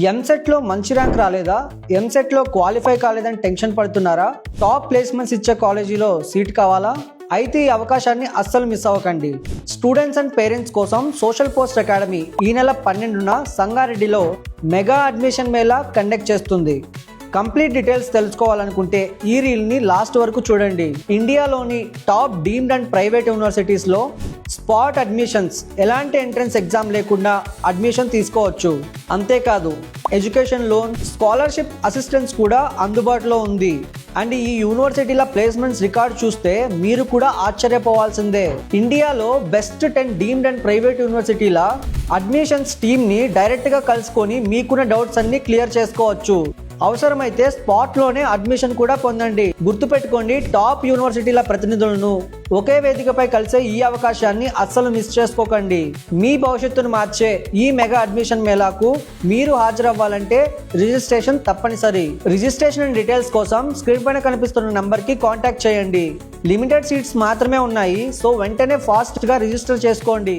ఎంసెట్లో మంచి ర్యాంక్ రాలేదా? ఎంసెట్లో క్వాలిఫై కాలేదని టెన్షన్ పడుతున్నారా? టాప్ ప్లేస్మెంట్స్ ఇచ్చే కాలేజీలో సీట్ కావాలా? అయితే ఈ అవకాశాన్ని అస్సలు మిస్ అవ్వకండి. స్టూడెంట్స్ అండ్ పేరెంట్స్ కోసం సోషల్ పోస్ట్ అకాడమీ ఈ నెల 12న సంగారెడ్డిలో మెగా అడ్మిషన్ మేళా కండక్ట్ చేస్తుంది. కంప్లీట్ డీటెయిల్స్ తెలుసుకోవాలనుకుంటే ఈ రీల్ని లాస్ట్ వరకు చూడండి. ఇండియాలోని టాప్ డీమ్డ్ అండ్ ప్రైవేట్ యూనివర్సిటీస్లో స్పాట్ అడ్మిషన్స్, ఎలాంటి ఎంట్రన్స్ ఎగ్జామ్ లేకుండా అడ్మిషన్ తీసుకోవచ్చు. అంతేకాదు ఎడ్యుకేషన్ లోన్, స్కాలర్షిప్ అసిస్టెన్స్ కూడా అందుబాటులో ఉంది. అండ్ ఈ యూనివర్సిటీల ప్లేస్మెంట్స్ రికార్డ్ చూస్తే మీరు కూడా ఆశ్చర్యపోవాల్సిందే. ఇండియాలో బెస్ట్ 10 డీమ్డ్ అండ్ ప్రైవేట్ యూనివర్సిటీల అడ్మిషన్స్ టీమ్ని డైరెక్ట్గా కలుసుకొని మీకున్న డౌట్స్ అన్ని క్లియర్ చేసుకోవచ్చు. అవసరమైతే స్పాట్లోనే అడ్మిషన్ కూడా పొందండి. గుర్తుపెట్టుకోండి, టాప్ యూనివర్సిటీల ప్రతినిధులను ఒకే వేదికపై కలిసే ఈ అవకాశాన్ని అస్సలు మిస్ చేసుకోకండి. మీ భవిష్యత్తును మార్చే ఈ మెగా అడ్మిషన్ మేళాకు మీరు హాజరవ్వాలంటే రిజిస్ట్రేషన్ తప్పనిసరి. రిజిస్ట్రేషన్ డీటెయిల్స్ కోసం స్క్రీన్ పైన కనిపిస్తున్న నంబర్కి కాంటాక్ట్ చేయండి. లిమిటెడ్ సీట్స్ మాత్రమే ఉన్నాయి, సో వెంటనే ఫాస్ట్గా రిజిస్టర్ చేసుకోండి.